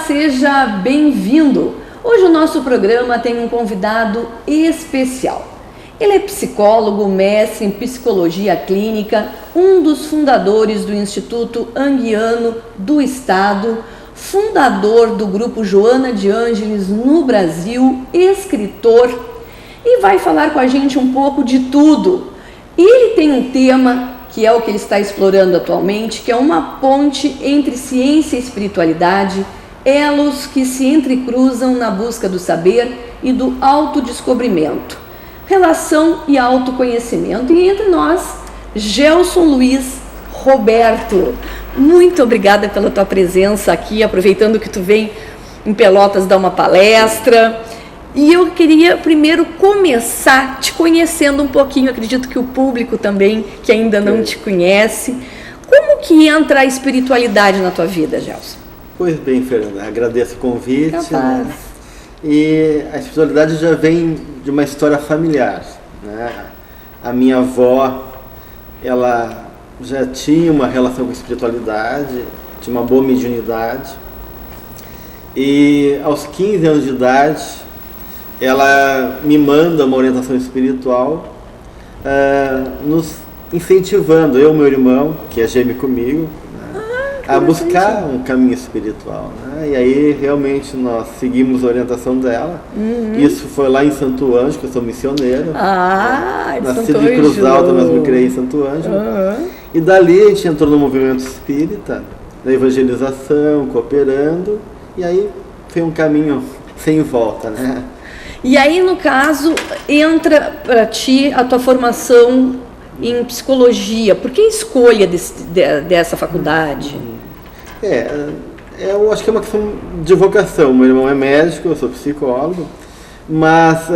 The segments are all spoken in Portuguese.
seja bem-vindo! Hoje o nosso programa tem um convidado especial. Ele é psicólogo, mestre em psicologia clínica, um dos fundadores do Instituto Anguiano do Estado, fundador do grupo Joana de Ângeles no Brasil, escritor, e vai falar com a gente um pouco de tudo. E ele tem um tema que é o que ele está explorando atualmente, que é uma ponte entre ciência e espiritualidade, elos que se entrecruzam na busca do saber e do autodescobrimento, relação e autoconhecimento. E entre nós, Gelson Luiz Roberto. Muito obrigada pela tua presença aqui, aproveitando que tu vem em Pelotas dar uma palestra. E eu queria primeiro começar te conhecendo um pouquinho, acredito que o público também, que ainda não te conhece. Como que entra a espiritualidade na tua vida, Gelson? Pois bem, Fernanda, agradeço o convite. Né? E a espiritualidade já vem de uma história familiar. Né? A minha avó, ela já tinha uma relação com a espiritualidade, tinha uma boa mediunidade. E aos 15 anos de idade, ela me manda uma orientação espiritual, nos incentivando, eu e meu irmão, que é gêmeo comigo, né, a buscar um caminho espiritual. Né? E aí realmente nós seguimos a orientação dela. Isso foi lá em Santo Ângelo, que eu sou missioneiro. Nasci de Cruz Alta, mas me criei em Santo Ângelo. E dali a gente entrou no movimento espírita, da evangelização, cooperando, e aí foi um caminho sem volta, né? E aí, no caso, entra para ti a tua formação em psicologia. Por que a escolha dessa faculdade? Eu acho que é uma questão de vocação. Meu irmão é médico, eu sou psicólogo, mas,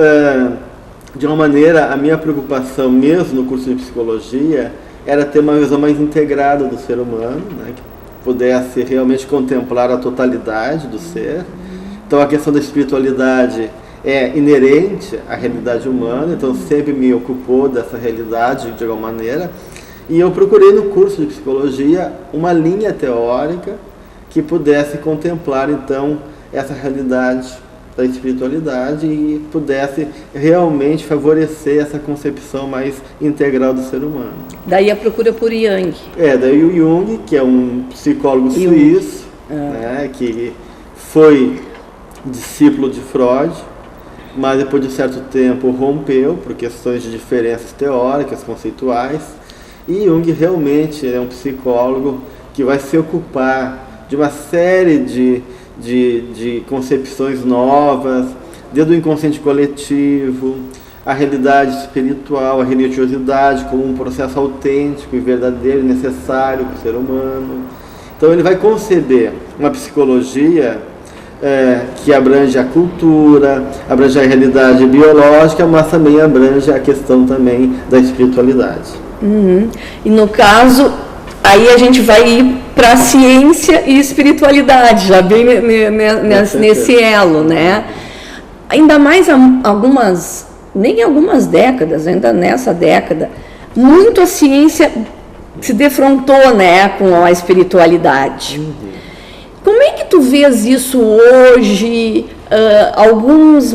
de uma maneira, a minha preocupação mesmo no curso de psicologia era ter uma visão mais integrada do ser humano, né, que pudesse realmente contemplar a totalidade do ser. Então, a questão da espiritualidade é inerente à realidade humana, então sempre me ocupou dessa realidade de alguma maneira, e eu procurei no curso de psicologia uma linha teórica que pudesse contemplar então essa realidade da espiritualidade e pudesse realmente favorecer essa concepção mais integral do ser humano. Daí a procura por Jung. Daí o Jung, que é um psicólogo suíço, né, que foi discípulo de Freud, mas depois de um certo tempo rompeu por questões de diferenças teóricas, conceituais, e Jung realmente é um psicólogo que vai se ocupar de uma série de concepções novas, desde o inconsciente coletivo, a realidade espiritual, a religiosidade como um processo autêntico e verdadeiro e necessário para o ser humano. Então ele vai conceber uma psicologia que abrange a cultura, abrange a realidade biológica, mas também abrange a questão também da espiritualidade. E no caso, aí a gente vai ir para a ciência e espiritualidade, já bem nesse elo, né? Ainda mais algumas décadas, ainda nessa década, muito a ciência se defrontou, né, com a espiritualidade. Como é que tu vês isso hoje? Alguns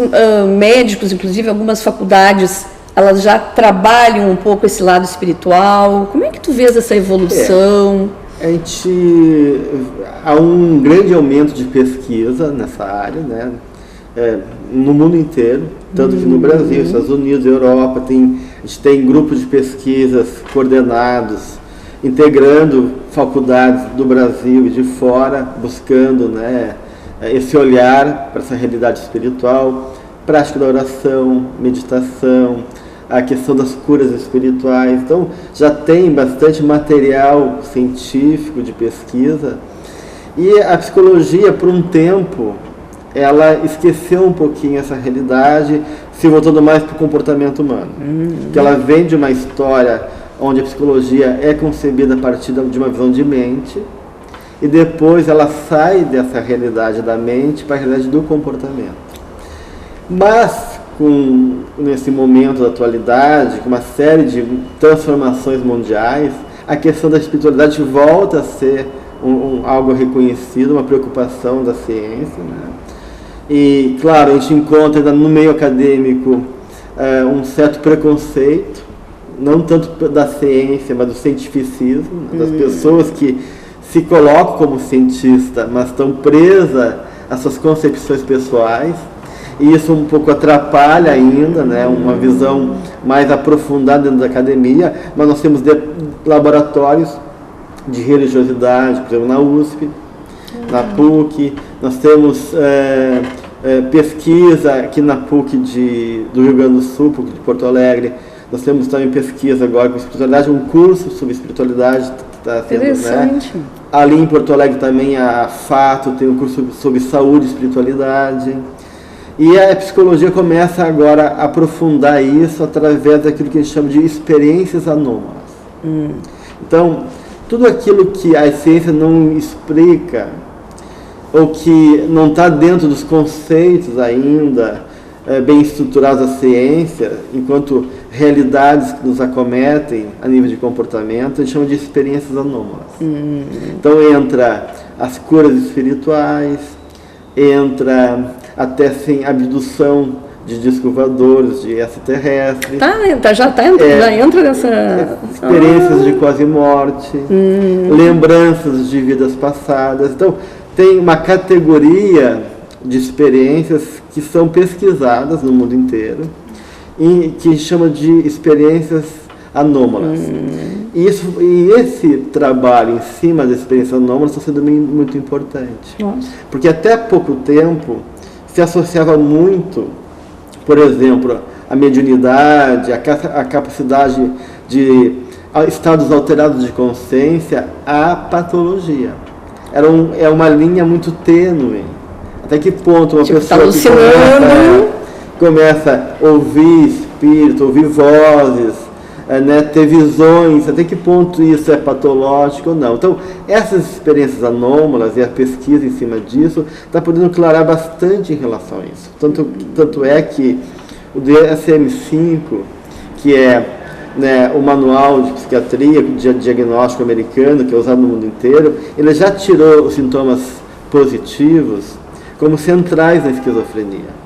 médicos, inclusive algumas faculdades, elas já trabalham um pouco esse lado espiritual. Como é que tu vês essa evolução? Há um grande aumento de pesquisa nessa área, né? No mundo inteiro, tanto que no Brasil, Estados Unidos, Europa, a gente tem grupos de pesquisas coordenados, integrando faculdades do Brasil e de fora, buscando, né, esse olhar para essa realidade espiritual, prática da oração, meditação, a questão das curas espirituais. Então, já tem bastante material científico de pesquisa. E a psicologia, por um tempo, ela esqueceu um pouquinho essa realidade, se voltando mais para o comportamento humano. Porque ela vem de uma história onde a psicologia é concebida a partir de uma visão de mente, e depois ela sai dessa realidade da mente para a realidade do comportamento. Mas, nesse momento da atualidade, com uma série de transformações mundiais, a questão da espiritualidade volta a ser algo reconhecido, uma preocupação da ciência, né? E, claro, a gente encontra ainda no meio acadêmico um certo preconceito, não tanto da ciência, mas do cientificismo, né? Das pessoas que se colocam como cientista, mas estão presas às suas concepções pessoais, e isso um pouco atrapalha ainda, né? Uma visão mais aprofundada dentro da academia, mas nós temos laboratórios de religiosidade, por exemplo, na USP, na PUC, nós temos pesquisa aqui na PUC do Rio Grande do Sul, PUC de Porto Alegre, nós temos também pesquisa agora com espiritualidade, um curso sobre espiritualidade que está sendo, interessante. Né? Ali em Porto Alegre também a FATO tem um curso sobre saúde e espiritualidade. E a psicologia começa agora a aprofundar isso através daquilo que a gente chama de experiências anômalas. Então, tudo aquilo que a ciência não explica, ou que não está dentro dos conceitos ainda bem estruturados da ciência, enquanto realidades que nos acometem a nível de comportamento, a gente chama de experiências anômalas. Então entra as curas espirituais, entra até sem abdução de discos voadores, de extraterrestres. Já entra nessa... Experiências de quase morte, lembranças de vidas passadas. Então, tem uma categoria de experiências que são pesquisadas no mundo inteiro e que chama de experiências anômalas. E esse trabalho em cima das experiências anômalas está sendo muito importante. Nossa. Porque até há pouco tempo se associava muito, por exemplo, a mediunidade, a capacidade de estados alterados de consciência à patologia. É uma linha muito tênue. Até que ponto uma pessoa que começa a ouvir espírito, ouvir vozes, né, ter visões, até que ponto isso é patológico ou não. Então, essas experiências anômalas e a pesquisa em cima disso está podendo clarear bastante em relação a isso. Tanto é que o DSM-5, que é, né, o manual de psiquiatria, de diagnóstico americano, que é usado no mundo inteiro, ele já tirou os sintomas positivos como centrais na esquizofrenia.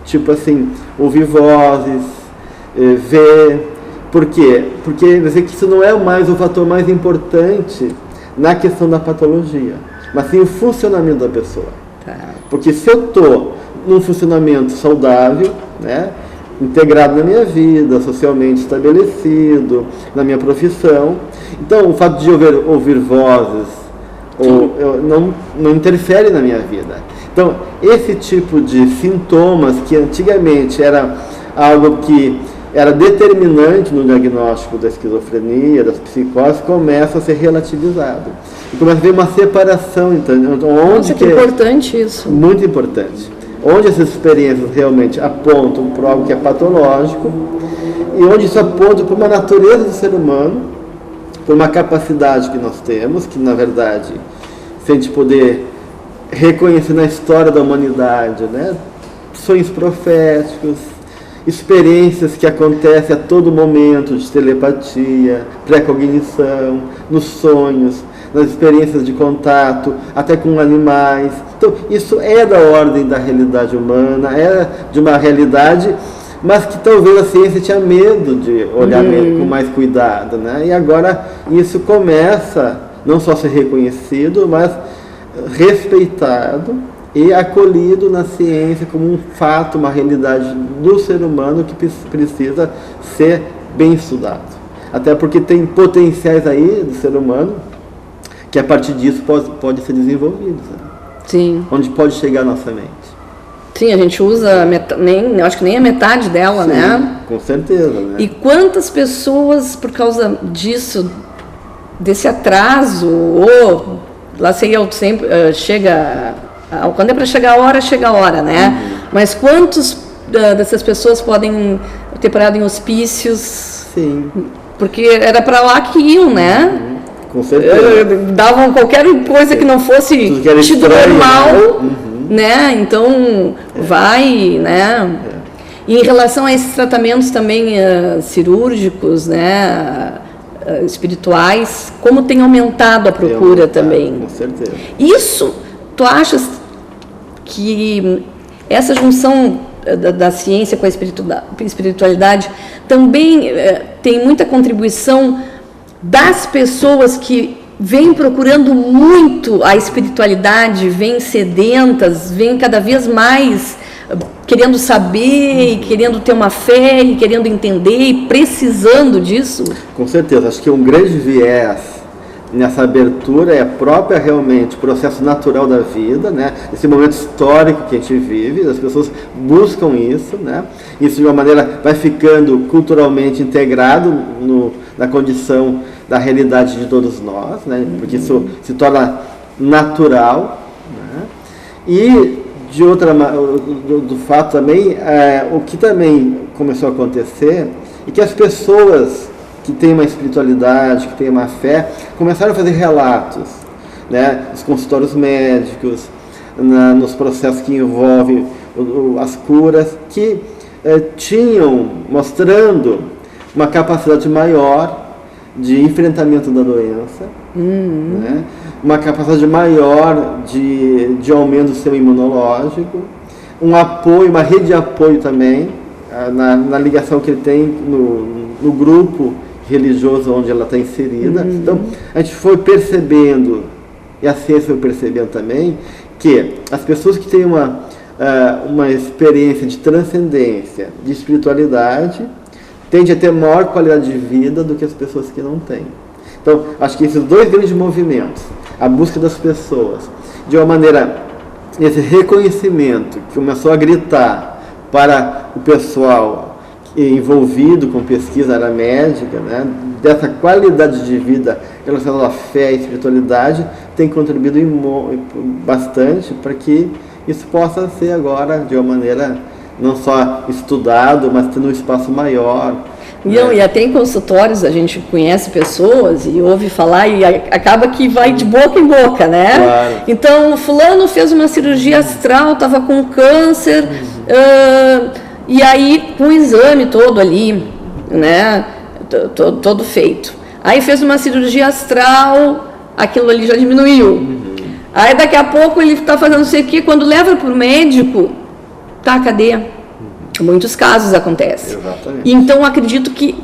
Tipo assim, ouvir vozes, ver. Por quê? Porque quer dizer que isso não é mais o fator mais importante na questão da patologia, mas sim o funcionamento da pessoa. Porque se eu estou num funcionamento saudável, né, integrado na minha vida, socialmente estabelecido, na minha profissão, então o fato de eu ouvir vozes não interfere na minha vida. Então, esse tipo de sintomas que antigamente era algo que era determinante no diagnóstico da esquizofrenia, das psicoses, começa a ser relativizado. E começa a haver uma separação, então, Nossa, que importante isso. Muito importante. Onde essas experiências realmente apontam para algo que é patológico, e onde isso aponta para uma natureza do ser humano, por uma capacidade que nós temos, que na verdade, se a gente poder reconhecer na história da humanidade, né, sonhos proféticos, experiências que acontecem a todo momento de telepatia, pré-cognição, nos sonhos, nas experiências de contato, até com animais. Então, isso é da ordem da realidade humana, é de uma realidade, mas que talvez a ciência tinha medo de olhar com mais cuidado, né? E agora isso começa não só a ser reconhecido, mas respeitado e acolhido na ciência como um fato, uma realidade do ser humano que precisa ser bem estudado. Até porque tem potenciais aí do ser humano que a partir disso pode ser desenvolvido. Né? Sim. Onde pode chegar a nossa mente. Sim, a gente usa, acho que nem a metade dela, sim, né? Com certeza. Né? E quantas pessoas, por causa disso, desse atraso, ou lá sei eu sempre chega, quando é para chegar a hora, né? Mas quantos dessas pessoas podem ter parado em hospícios? Sim. Porque era para lá que iam, né? Com certeza. Davam qualquer coisa que não fosse tido normal, né? Então vai, né? E em relação a esses tratamentos também cirúrgicos, né? espirituais, como tem aumentado a procura também. Com certeza. Isso, tu achas que essa junção da ciência com a espiritualidade também tem muita contribuição das pessoas que vêm procurando muito a espiritualidade, vêm sedentas, vêm cada vez mais querendo saber, e querendo ter uma fé, e querendo entender, e precisando disso? Com certeza, acho que um grande viés nessa abertura é a própria, realmente, processo natural da vida, né? Esse momento histórico que a gente vive, as pessoas buscam isso, né? Isso de uma maneira vai ficando culturalmente integrado na condição da realidade de todos nós, né? Porque isso se torna natural, né? E do fato também, o que também começou a acontecer é que as pessoas que têm uma espiritualidade, que têm uma fé, começaram a fazer relatos, né? Os consultórios médicos, nos processos que envolvem as curas, que tinham, mostrando uma capacidade maior de enfrentamento da doença, né? Uma capacidade maior de aumento do sistema imunológico, um apoio, uma rede de apoio também, na ligação que ele tem no grupo religioso onde ela está inserida. Então, a gente foi percebendo, e a ciência foi percebendo também, que as pessoas que têm uma experiência de transcendência, de espiritualidade, tende a ter maior qualidade de vida do que as pessoas que não têm. Então, acho que esses dois grandes movimentos, a busca das pessoas, de uma maneira, esse reconhecimento que começou a gritar para o pessoal envolvido com pesquisa área médica, né, dessa qualidade de vida relacionada à fé e espiritualidade, tem contribuído bastante para que isso possa ser agora, de uma maneira, não só estudado, mas tendo um espaço maior. E até em consultórios a gente conhece pessoas e ouve falar e acaba que vai de boca em boca, né? Claro. Então, fulano fez uma cirurgia astral, estava com câncer, e aí com o exame todo ali, né? Todo feito. Aí fez uma cirurgia astral, aquilo ali já diminuiu. Aí daqui a pouco ele está fazendo isso aqui, quando leva para o médico, tá, cadê? Muitos casos acontecem. Exatamente. Então, acredito que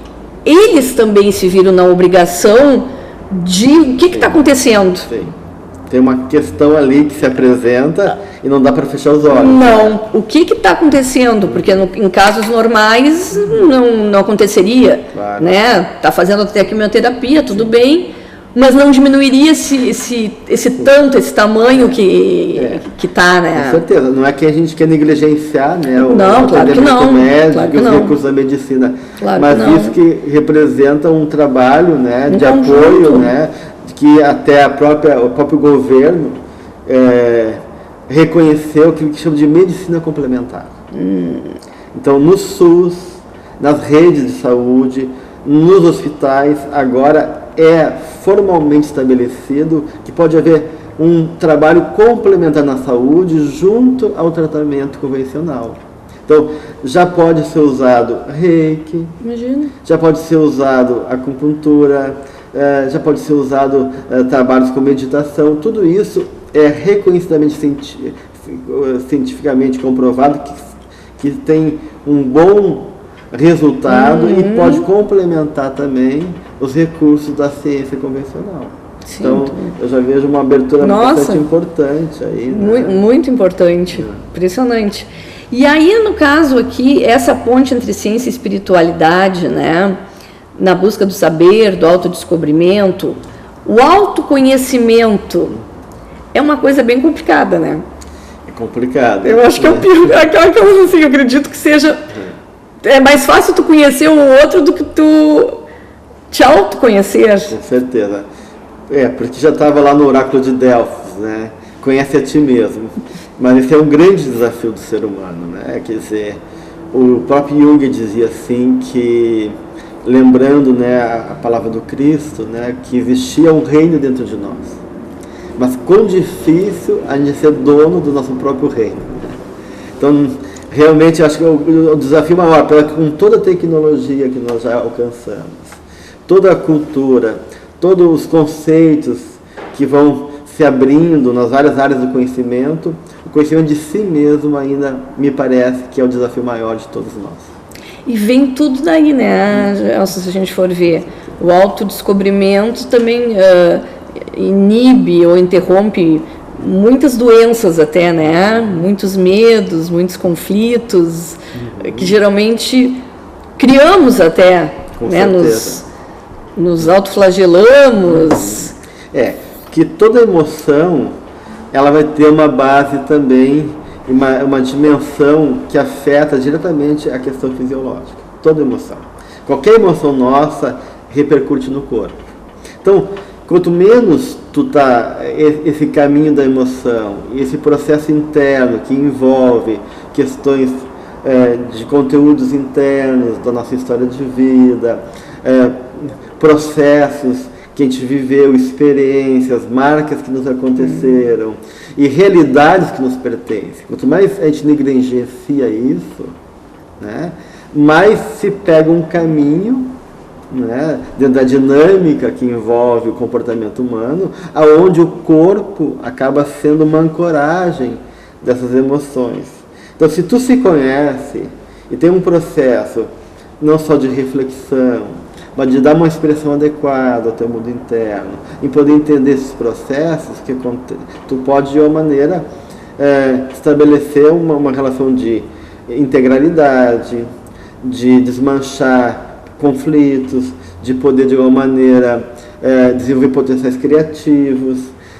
eles também se viram na obrigação de... O que está acontecendo? Sim. Tem uma questão ali que se apresenta e não dá para fechar os olhos. Não. O que está acontecendo? Porque em casos normais não aconteceria. Claro. Né? Está fazendo até quimioterapia, tudo bem, mas não diminuiria esse tamanho que está, né? Com certeza, não é que a gente quer negligenciar, né, o claro que não, médico, claro que os não. recursos da medicina, Claro mas que não. isso que representa um trabalho, né, de conjunto. apoio, né, que até o próprio governo reconheceu aquilo que chama de medicina complementar. Então, no SUS, nas redes de saúde, nos hospitais, agora é formalmente estabelecido que pode haver um trabalho complementar na saúde junto ao tratamento convencional. Então, já pode ser usado reiki, Imagina. já pode ser usado acupuntura, já pode ser usado trabalhos com meditação. Tudo isso é reconhecidamente cientificamente comprovado que tem um bom resultado e pode complementar também os recursos da ciência convencional. Sim, então, eu já vejo uma abertura bastante importante aí. Né? Muito importante, impressionante. E aí, no caso aqui, essa ponte entre ciência e espiritualidade, né, na busca do saber, do autodescobrimento, o autoconhecimento é uma coisa bem complicada, né? É complicado. Eu acho que é o pior, assim, eu acredito que seja... É mais fácil tu conhecer o outro do que tu te autoconhecer. Com certeza. Porque já estava lá no oráculo de Delfos, né? Conhece a ti mesmo. Mas esse é um grande desafio do ser humano, né? Quer dizer, o próprio Jung dizia assim que, lembrando, né, a palavra do Cristo, né, que existia um reino dentro de nós. Mas quão difícil a gente ser dono do nosso próprio reino. Né? Então, realmente, acho que o desafio maior, com toda a tecnologia que nós já alcançamos, toda a cultura, todos os conceitos que vão se abrindo nas várias áreas do conhecimento, o conhecimento de si mesmo ainda me parece que é o desafio maior de todos nós. E vem tudo daí, né, Elcio, se a gente for ver. O autodescobrimento também inibe ou interrompe muitas doenças até, né? Muitos medos, muitos conflitos, que geralmente criamos até, né? Nos autoflagelamos. Que toda emoção, ela vai ter uma base também, uma dimensão que afeta diretamente a questão fisiológica. Toda emoção. Qualquer emoção nossa repercute no corpo. Então, quanto menos esse caminho da emoção, esse processo interno que envolve questões de conteúdos internos da nossa história de vida, processos que a gente viveu, experiências, marcas que nos aconteceram e realidades que nos pertencem. Quanto mais a gente negligencia isso, né, mais se pega um caminho, né, dentro da dinâmica que envolve o comportamento humano, aonde o corpo acaba sendo uma ancoragem dessas emoções. Então, se tu se conhece e tem um processo não só de reflexão, mas de dar uma expressão adequada ao teu mundo interno, em poder entender esses processos, que tu pode de uma maneira estabelecer uma relação de integralidade, de desmanchar conflitos, de poder de alguma maneira desenvolver potenciais criativos,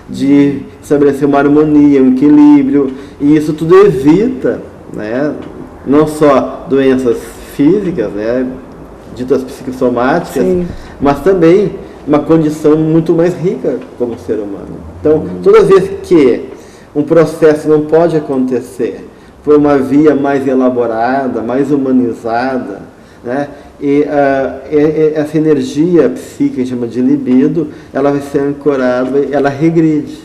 de estabelecer uma harmonia, um equilíbrio, e isso tudo evita, né, não só doenças físicas, né, ditas psicossomáticas, sim, mas também uma condição muito mais rica como ser humano. Então, toda vez que um processo não pode acontecer por uma via mais elaborada, mais humanizada, né, e essa energia psíquica, que a gente chama de libido, ela vai ser ancorada, ela regride.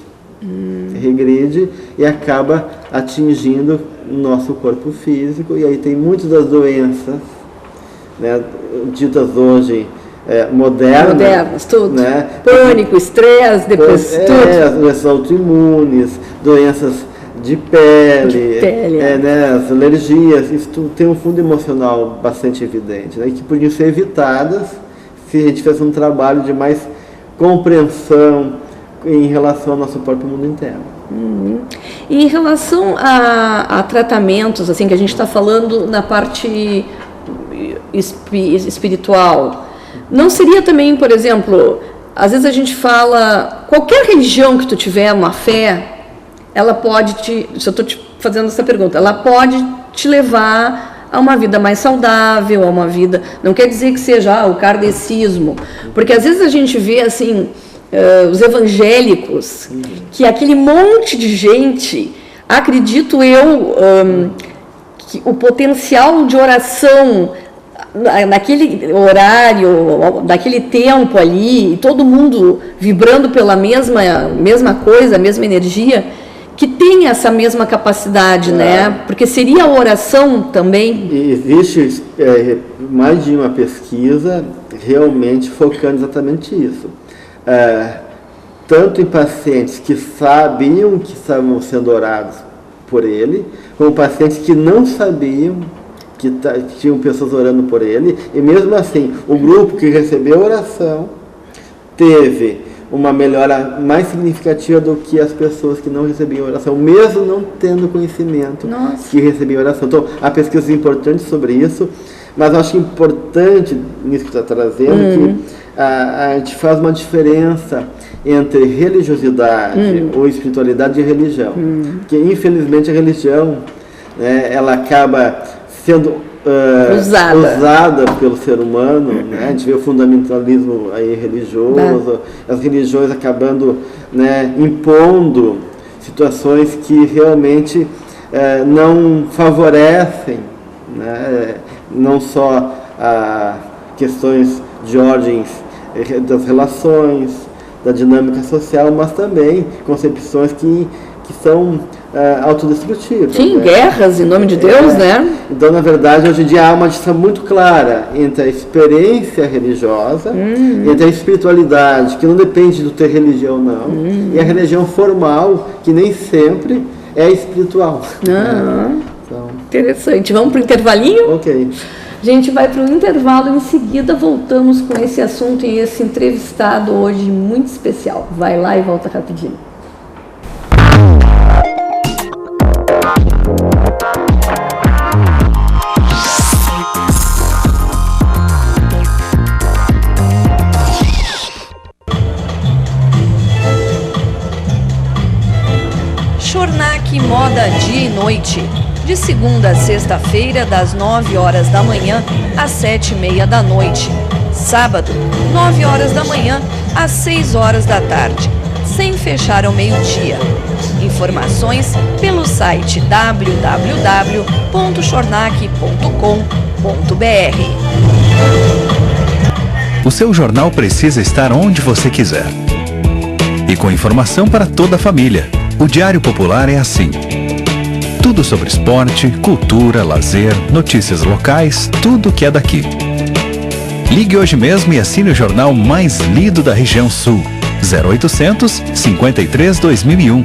Regride e acaba atingindo o nosso corpo físico, e aí tem muitas das doenças, né, ditas hoje modernas, tudo, né? Pânico, estresse, depois tudo. Doenças autoimunes, doenças de pele, né, as alergias, isso tudo tem um fundo emocional bastante evidente, né, que podiam ser evitadas se a gente fizesse um trabalho de mais compreensão em relação ao nosso próprio mundo interno. E em relação a tratamentos, assim, que a gente está falando na parte espiritual, não seria também, por exemplo, às vezes a gente fala, qualquer religião que tu tiver uma fé, ela pode se eu estou te fazendo essa pergunta, ela pode te levar a uma vida mais saudável, a uma vida, não quer dizer que seja o kardecismo, porque às vezes a gente vê assim, os evangélicos, que aquele monte de gente, acredito eu, que o potencial de oração naquele horário, daquele tempo ali, todo mundo vibrando pela mesma coisa, a mesma energia, que tem essa mesma capacidade, né? Porque seria a oração também. Existe mais de uma pesquisa realmente focando exatamente isso. Tanto em pacientes que sabiam que estavam sendo orados por ele, como pacientes que não sabiam que tinham pessoas orando por ele, e mesmo assim, o grupo que recebeu a oração teve uma melhora mais significativa do que as pessoas que não recebiam oração, mesmo não tendo conhecimento que recebiam oração. Então, há pesquisas importantes sobre isso, mas eu acho importante, nisso que está trazendo, que a gente faz uma diferença entre religiosidade ou espiritualidade e religião. Porque, infelizmente, a religião, né, ela acaba sendo usada pelo ser humano, né? A gente vê o fundamentalismo aí religioso, as religiões acabando, né, impondo situações que realmente não favorecem, né, não só questões de ordens das relações, da dinâmica social, mas também concepções que são autodestrutivas. Sim, né? guerras em nome de Deus, né? Então, na verdade, hoje em dia há uma distinção muito clara entre a experiência religiosa, entre a espiritualidade, que não depende do ter religião, não, e a religião formal, que nem sempre é espiritual. Então, interessante. Vamos para o intervalinho? ok. A gente vai para o intervalo e em seguida voltamos com esse assunto e esse entrevistado hoje muito especial. Vai lá e volta rapidinho. Chornac Moda Dia e Noite. De segunda a sexta-feira, das 9 horas da manhã às 7h30 da noite. Sábado, 9 horas da manhã às 6 horas da tarde, sem fechar ao meio-dia. Informações pelo site www.chornac.com.br. O seu jornal precisa estar onde você quiser. E com informação para toda a família. O Diário Popular é assim. Tudo sobre esporte, cultura, lazer, notícias locais, tudo que é daqui. Ligue hoje mesmo e assine o jornal mais lido da região sul. 0800 53 2001.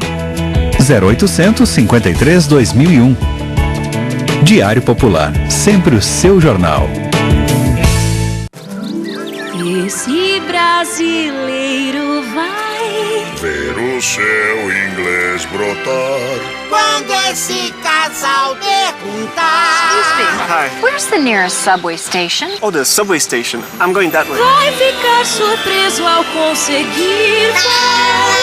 0800 53 2001. Diário Popular, sempre o seu jornal. Esse brasileiro vai ver o seu inglês brotar. Quando esse casal perguntar. Excuse me. Hi. Where's the nearest subway station? Oh, the subway station. I'm going that way. Vai ficar surpreso ao conseguir falar.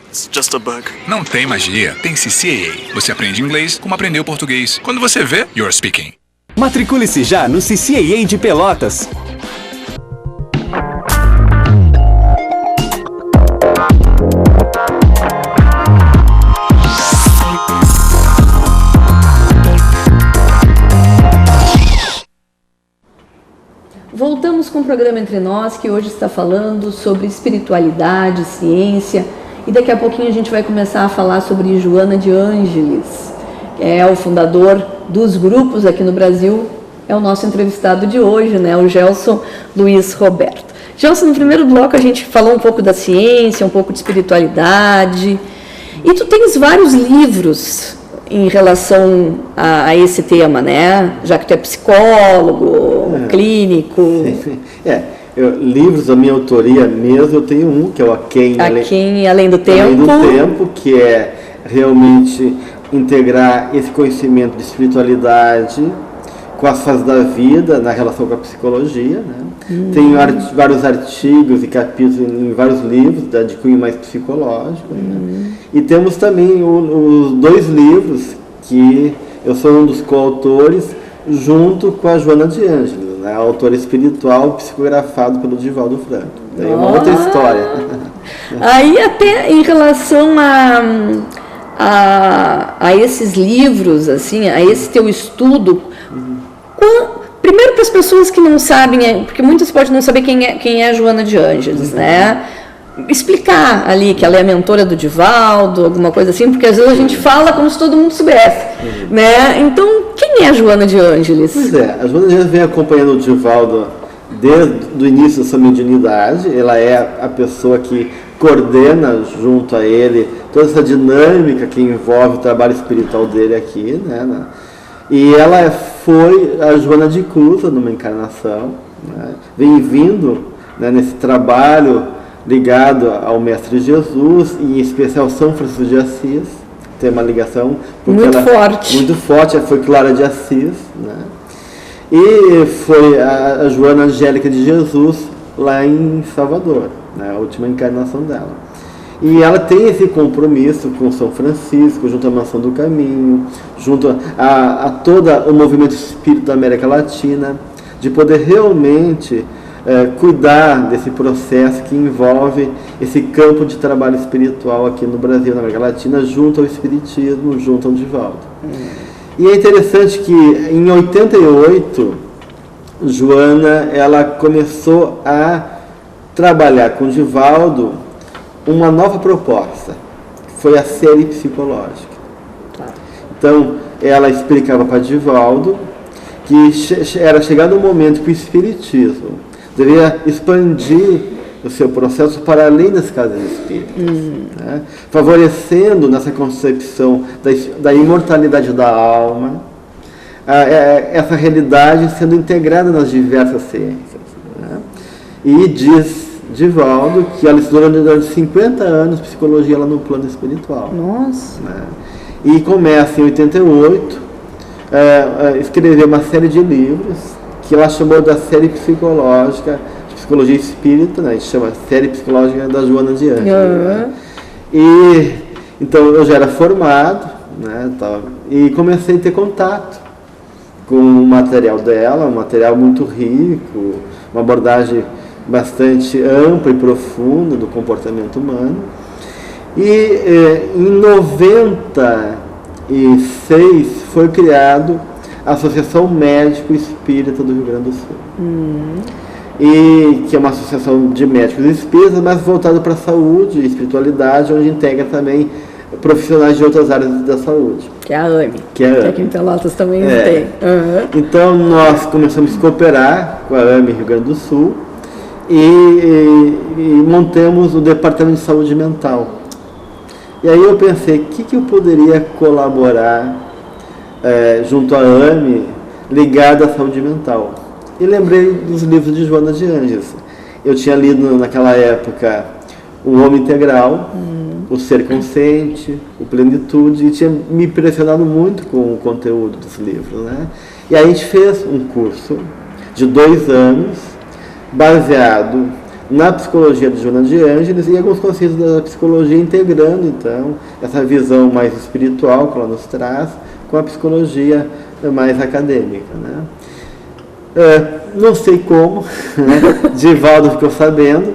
It's just a bug. Não tem magia, tem CCAA. Você aprende inglês como aprendeu português. Quando você vê, you're speaking. Matricule-se já no CCAA de Pelotas. Voltamos com o programa Entre Nós, que hoje está falando sobre espiritualidade, ciência, e daqui a pouquinho a gente vai começar a falar sobre Joana de Ângeles, que é o fundador dos grupos aqui no Brasil, é o nosso entrevistado de hoje, né, o Gelson Luiz Roberto. Gelson, no primeiro bloco a gente falou um pouco da ciência, um pouco de espiritualidade, e tu tens vários livros em relação a esse tema, né? Já que tu é psicólogo, clínico. Livros da minha autoria mesmo, eu tenho um, que é o Aquém Além do Tempo. Além do Tempo, que é realmente integrar esse conhecimento de espiritualidade com as fases da vida na relação com a psicologia, né? Tenho vários artigos e capítulos em vários livros de cunho mais psicológico, né? E temos também os dois livros que eu sou um dos coautores junto com a Joana de Ângeles, né? A autora espiritual psicografado pelo Divaldo Franco. É uma outra história. Aí até em relação a esses livros, assim, a esse teu estudo, primeiro para as pessoas que não sabem, porque muitas podem não saber quem é a Joana de Ângeles, né? Explicar ali que ela é a mentora do Divaldo, alguma coisa assim, porque às vezes a gente fala como se todo mundo soubesse, né? Então, quem é a Joana de Ângeles? Pois é, a Joana de Ângeles vem acompanhando o Divaldo desde o início da sua mediunidade. Ela é a pessoa que coordena junto a ele toda essa dinâmica que envolve o trabalho espiritual dele aqui, né? E ela foi a Joana de Cusa numa encarnação, né? Vem vindo, né, nesse trabalho ligado ao Mestre Jesus, e em especial São Francisco de Assis. Tem uma ligação muito forte. Muito forte, ela foi Clara de Assis, né? E foi a Joana Angélica de Jesus lá em Salvador, né, a última encarnação dela. E ela tem esse compromisso com São Francisco, junto à Mansão do Caminho, junto a todo o movimento espírita da América Latina, de poder realmente cuidar desse processo que envolve esse campo de trabalho espiritual aqui no Brasil, na América Latina, junto ao Espiritismo, junto ao Divaldo. E é interessante que em 88, Joana ela começou a trabalhar com o Divaldo uma nova proposta, que foi a série psicológica. Então, ela explicava para Divaldo que era chegado o momento que o espiritismo deveria expandir o seu processo para além das casas espíritas, né? Favorecendo nessa concepção da imortalidade da alma, essa realidade sendo integrada nas diversas ciências, né? E diz Divaldo que ela estudou durante 50 anos psicologia lá no plano espiritual. Nossa! Né? E começa em 88 a escrever uma série de livros que ela chamou da série psicológica, de psicologia espírita, né? A gente chama série psicológica da Joana de Ângeles. Né? E então eu já era formado, né, e comecei a ter contato com o material dela, um material muito rico, uma abordagem bastante ampla e profunda do comportamento humano. E em 96 foi criado a Associação Médico Espírita do Rio Grande do Sul. E que é uma associação de médicos espíritas, mas voltada para a saúde e espiritualidade, onde integra também profissionais de outras áreas da saúde. Que é a AME. Que aqui em Pelotas também tem. Então nós começamos a cooperar com a AME Rio Grande do Sul e montamos o Departamento de Saúde Mental. E aí eu pensei, o que eu poderia colaborar junto à AME ligado à saúde mental? E lembrei dos livros de Joana de Ângeles. Eu tinha lido naquela época O Homem Integral, O Ser Consciente, O Plenitude, e tinha me impressionado muito com o conteúdo dos livros, né? E aí a gente fez um curso de 2 anos, baseado na psicologia de Joana de Ângeles e alguns conceitos da psicologia, integrando então essa visão mais espiritual que ela nos traz com a psicologia mais acadêmica, né? Não sei como, né? Divaldo ficou sabendo,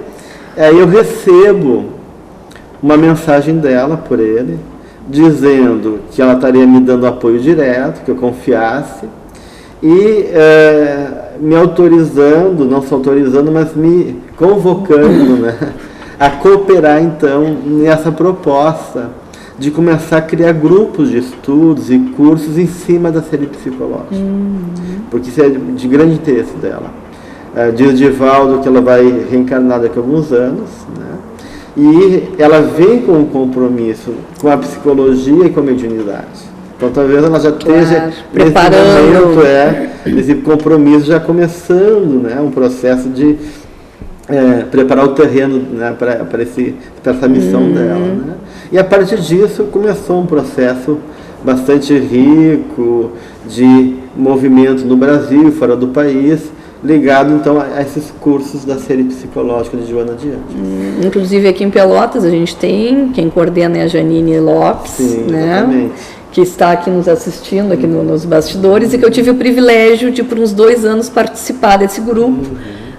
aí eu recebo uma mensagem dela por ele, dizendo que ela estaria me dando apoio direto, que eu confiasse, e me autorizando, não só autorizando, mas me convocando, né, a cooperar então nessa proposta de começar a criar grupos de estudos e cursos em cima da série psicológica, porque isso é de grande interesse dela. Diz Divaldo que ela vai reencarnar daqui a alguns anos, né, e ela vem com um compromisso com a psicologia e com a mediunidade. Então talvez ela já esteja preparando esse compromisso, já começando, né, um processo de preparar o terreno, né, para essa missão dela, né? E a partir disso começou um processo bastante rico de movimento no Brasil e fora do país, ligado então a esses cursos da série psicológica de Joana de Ângeles. Inclusive aqui em Pelotas a gente tem, quem coordena é a Janine Lopes, sim, né? Exatamente. Que está aqui nos assistindo, aqui nos bastidores, e que eu tive o privilégio de, por uns 2 anos, participar desse grupo.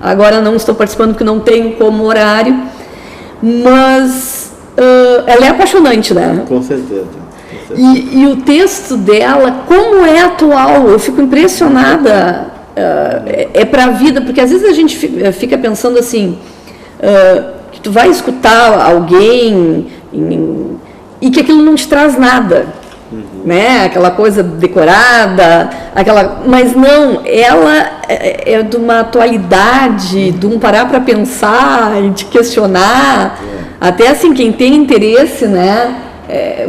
Agora não estou participando porque não tenho como horário, mas ela é apaixonante, né? Com certeza. E o texto dela, como é atual, eu fico impressionada, é para a vida, porque às vezes a gente fica pensando assim, que tu vai escutar alguém e que aquilo não te traz nada. Né? Aquela coisa decorada, mas não, ela é de uma atualidade, de um parar para pensar e de questionar, até assim, quem tem interesse, né,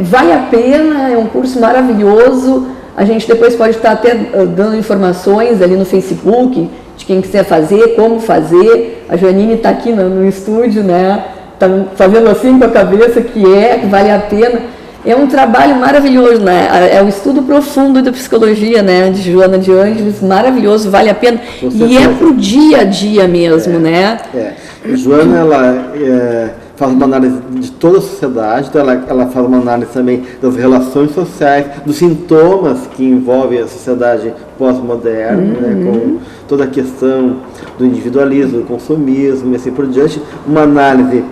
vale a pena, é um curso maravilhoso, a gente depois pode estar até dando informações ali no Facebook, de quem quiser fazer, como fazer, a Janine está aqui no estúdio, né, está fazendo assim com a cabeça, que vale a pena. É um trabalho maravilhoso, né? É um estudo profundo da psicologia, né? De Joana de Ângeles, maravilhoso, vale a pena. E é pro dia a dia mesmo, né? Joana, ela faz uma análise de toda a sociedade, então ela faz uma análise também das relações sociais, dos sintomas que envolvem a sociedade pós-moderna, né? Com toda a questão do individualismo, do consumismo e assim por diante. Uma análise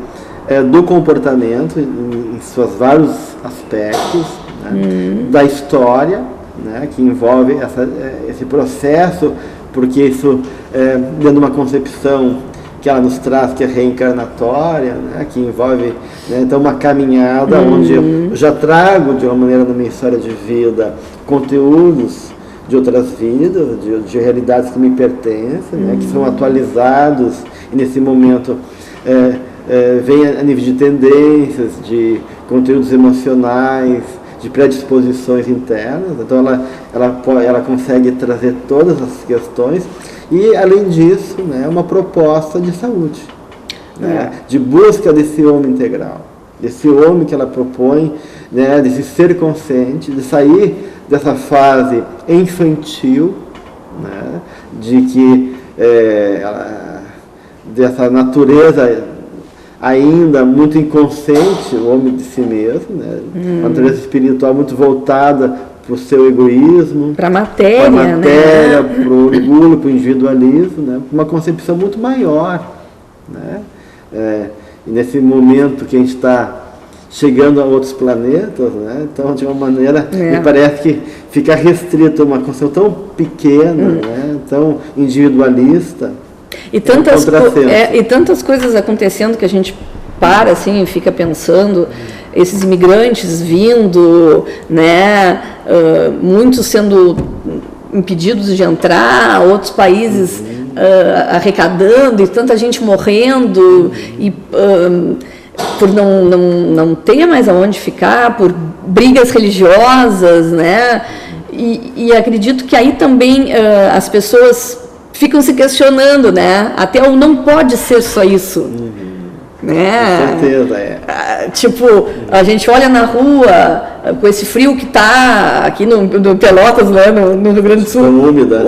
do comportamento em seus vários aspectos, né? Da história, né? Que envolve esse processo, porque isso dentro de uma concepção que ela nos traz, que é reencarnatória, né, que envolve, né, então uma caminhada onde eu já trago de uma maneira na minha história de vida conteúdos de outras vidas, de realidades que me pertencem, né, que são atualizados e nesse momento vem a nível de tendências, de conteúdos emocionais, de predisposições internas. Então ela consegue trazer todas as questões e, além disso, né, uma proposta de saúde, né, de busca desse homem integral, desse homem que ela propõe, né, desse ser consciente, de sair dessa fase infantil, né, de que dessa natureza ainda muito inconsciente, o homem de si mesmo, né, uma natureza espiritual muito voltada para o seu egoísmo, para a matéria, né? Para o orgulho, para o individualismo, né? Uma concepção muito maior, né? E nesse momento que a gente está chegando a outros planetas, né? Então, de uma maneira, me parece que fica restrito a uma concepção tão pequena, né? Tão individualista. E tantas coisas acontecendo que a gente para assim e fica pensando, esses imigrantes vindo, né, muitos sendo impedidos de entrar, outros países arrecadando e tanta gente morrendo e por não ter mais aonde ficar, por brigas religiosas, né, e acredito que aí também as pessoas ficam se questionando, né, até o não pode ser só isso. Né? Com certeza, Tipo, a gente olha na rua com esse frio que está aqui no Pelotas, né, no Rio Grande do Sul,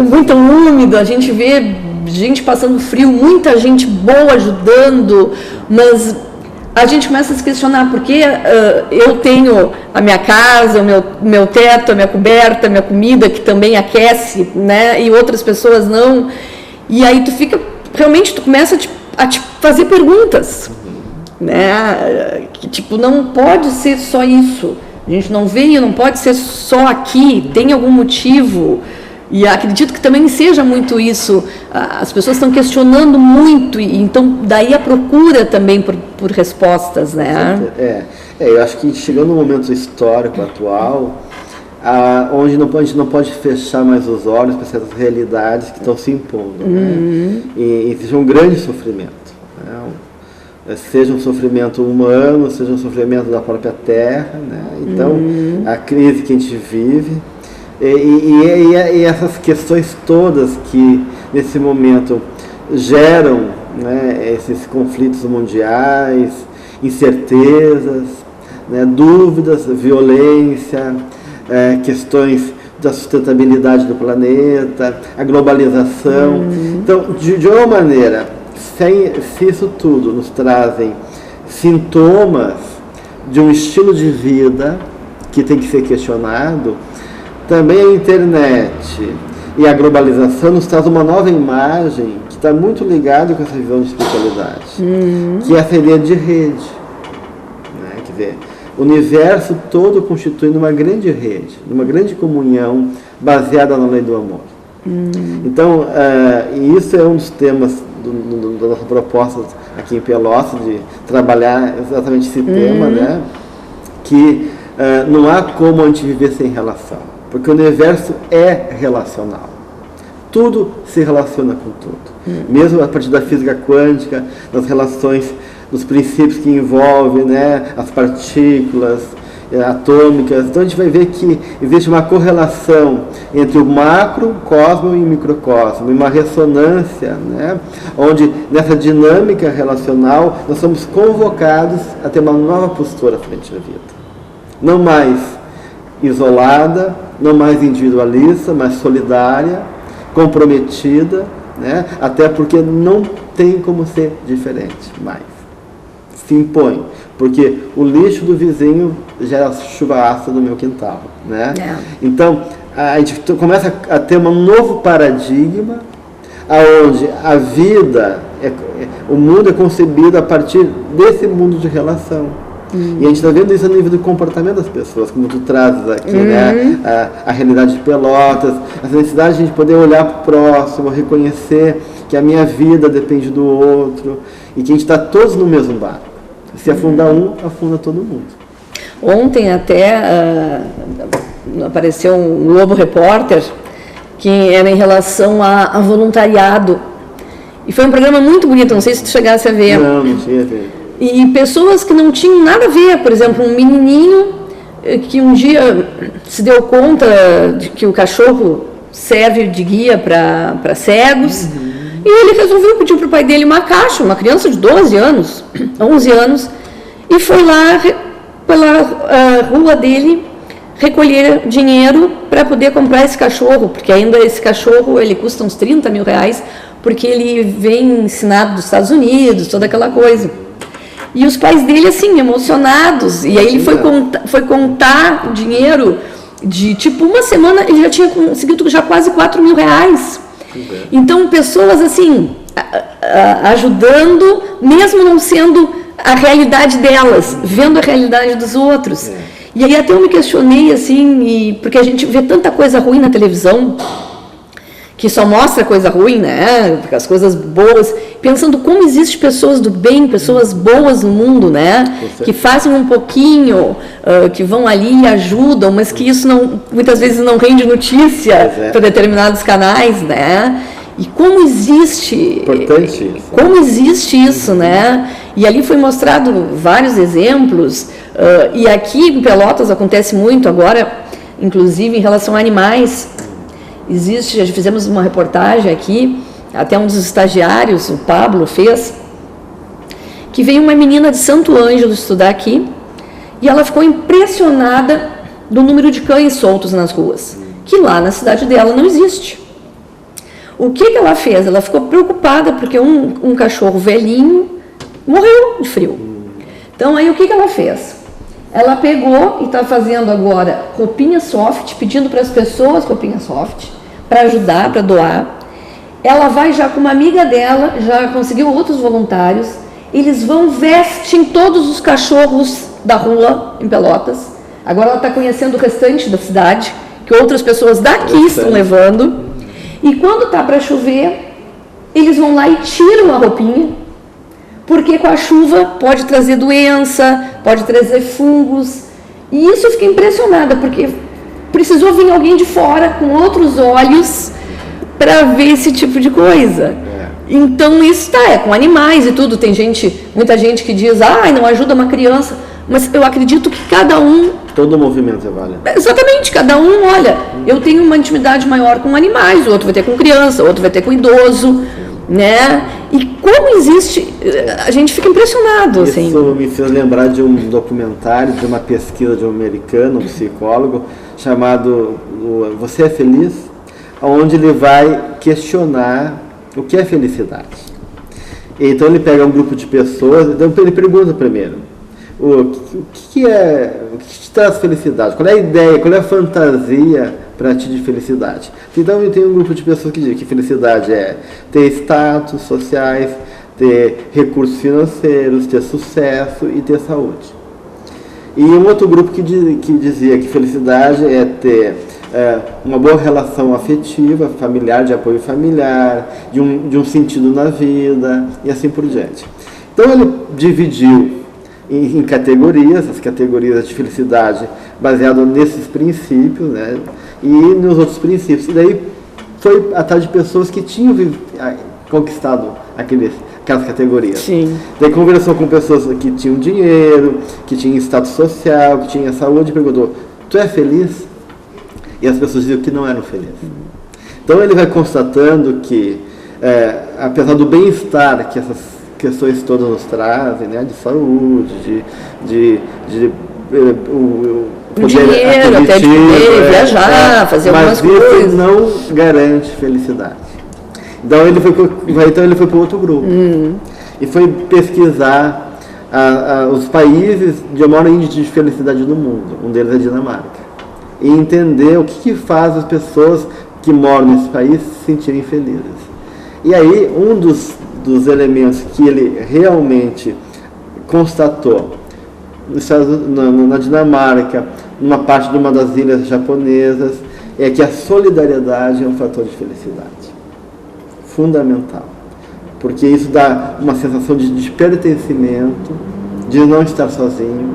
muito úmido, a gente vê gente passando frio, muita gente boa ajudando, mas a gente começa a se questionar porque eu tenho a minha casa, o meu teto, a minha coberta, a minha comida que também aquece, né, e outras pessoas não, e aí tu começa a te fazer perguntas, né, que tipo, não pode ser só isso, a gente não veio, não pode ser só aqui, tem algum motivo, e acredito que também seja muito isso, as pessoas estão questionando muito, e então daí a procura também por respostas, né? Eu acho que chegando no momento histórico atual, onde a gente não pode fechar mais os olhos para certas realidades que estão se impondo, né? E existe um grande sofrimento, né? Seja um sofrimento humano, seja um sofrimento da própria terra, né? Então, a crise que a gente vive, e essas questões todas que nesse momento geram, né, esses conflitos mundiais, incertezas, né, dúvidas, violência, questões da sustentabilidade do planeta, a globalização. Então, de uma maneira, se isso tudo nos trazem sintomas de um estilo de vida que tem que ser questionado, também a internet e a globalização nos traz uma nova imagem que está muito ligada com essa visão de espiritualidade, que é essa ideia de rede, né? Quer dizer, o universo todo constituindo uma grande rede, uma grande comunhão baseada na lei do amor. Então, e isso é um dos temas da nossa proposta aqui em Pelotas, de trabalhar exatamente esse tema, né? Que não há como a gente viver sem relação. Porque o universo é relacional. Tudo se relaciona com tudo. Mesmo a partir da física quântica, das relações, dos princípios que envolvem, né, as partículas atômicas. Então a gente vai ver que existe uma correlação entre o macrocosmo e o microcosmo, e uma ressonância, né, onde nessa dinâmica relacional nós somos convocados a ter uma nova postura frente à vida. Não mais isolada, não mais individualista, mas solidária, comprometida, né? Até porque não tem como ser diferente mais. Se impõe, porque o lixo do vizinho gera chuva ácida no meu quintal, né? Então, a gente começa a ter um novo paradigma, onde a vida, o mundo é concebido a partir desse mundo de relação. E a gente está vendo isso a nível do comportamento das pessoas, como tu trazes aqui, né? A realidade de Pelotas, essa necessidade de a gente poder olhar para o próximo, reconhecer que a minha vida depende do outro e que a gente está todos no mesmo barco. Se afundar um, afunda todo mundo. Ontem até apareceu um Globo Repórter que era em relação a voluntariado. E foi um programa muito bonito, não sei se tu chegasse a ver. Não cheguei a ver. E pessoas que não tinham nada a ver, por exemplo, um menininho que um dia se deu conta de que o cachorro serve de guia para cegos, e ele resolveu pedir para o pai dele uma caixa, uma criança de 12 anos, 11 anos, e foi lá pela rua dele recolher dinheiro para poder comprar esse cachorro, porque ainda esse cachorro ele custa uns 30 mil reais, porque ele vem ensinado dos Estados Unidos, toda aquela coisa. E os pais dele, assim, emocionados, e aí ele foi contar o dinheiro de, tipo, uma semana, ele já tinha conseguido já quase 4 mil reais. Então, pessoas, assim, ajudando, mesmo não sendo a realidade delas, vendo a realidade dos outros. E aí até eu me questionei, assim, porque a gente vê tanta coisa ruim na televisão, que só mostra coisa ruim, né? As coisas boas, pensando como existem pessoas do bem, pessoas boas no mundo, né? Que fazem um pouquinho, que vão ali e ajudam, mas que isso muitas vezes não rende notícia para determinados canais, né? E como existe... Importante isso. Como existe isso, né? E ali foi mostrado vários exemplos, e aqui em Pelotas acontece muito agora, inclusive em relação a animais. Já fizemos uma reportagem aqui, até um dos estagiários, o Pablo, fez, que veio uma menina de Santo Ângelo estudar aqui, e ela ficou impressionada do número de cães soltos nas ruas, que lá na cidade dela não existe. O que ela fez? Ela ficou preocupada porque um cachorro velhinho morreu de frio. Então aí o que ela fez? Ela pegou e está fazendo agora roupinha soft, pedindo para as pessoas roupinha soft, para ajudar, para doar. Ela vai já com uma amiga dela, já conseguiu outros voluntários, eles vestem todos os cachorros da rua em Pelotas. Agora ela está conhecendo o restante da cidade, que outras pessoas daqui estão levando. E quando está para chover, eles vão lá e tiram a roupinha, porque com a chuva pode trazer doença, pode trazer fungos. E isso eu fiquei impressionada, porque precisou vir alguém de fora com outros olhos para ver esse tipo de coisa. Então isso com animais e tudo. Tem muita gente que diz, não ajuda uma criança. Mas eu acredito que cada um... Todo movimento é válido. Exatamente, cada um, olha, eu tenho uma intimidade maior com animais, o outro vai ter com criança, o outro vai ter com idoso, né? E como existe, a gente fica impressionado, assim. Isso me fez lembrar de um documentário, de uma pesquisa de um americano, um psicólogo, chamado Você é Feliz? Onde ele vai questionar o que é felicidade. Então ele pega um grupo de pessoas, então ele pergunta primeiro, o que te traz felicidade? Qual é a ideia, qual é a fantasia para ti de felicidade? Então tem um grupo de pessoas que dizem que felicidade é ter status sociais, ter recursos financeiros, ter sucesso e ter saúde. E um outro grupo que dizia que felicidade é ter uma boa relação afetiva, familiar, de apoio familiar, de um sentido na vida e assim por diante. Então ele dividiu em categorias, as categorias de felicidade baseadas nesses princípios, né, e nos outros princípios. E daí foi atrás de pessoas que tinham conquistado aquelas categorias. Sim. Daí conversou com pessoas que tinham dinheiro, que tinham status social, que tinham saúde, e perguntou, tu é feliz? E as pessoas diziam que não eram felizes. Então ele vai constatando que, apesar do bem-estar que essas questões todas nos trazem, né, de saúde, de dinheiro, até de poder viajar, fazer algumas coisas. Mas isso não garante felicidade. Então ele foi para outro grupo e foi pesquisar os países de maior índice de felicidade no mundo. Um deles é a Dinamarca. E entender o que faz as pessoas que moram nesse país se sentirem felizes. E aí, um dos elementos que ele realmente constatou na Dinamarca, numa parte de uma das ilhas japonesas, é que a solidariedade é um fator de felicidade fundamental. porque isso dá uma sensação de pertencimento, de não estar sozinho,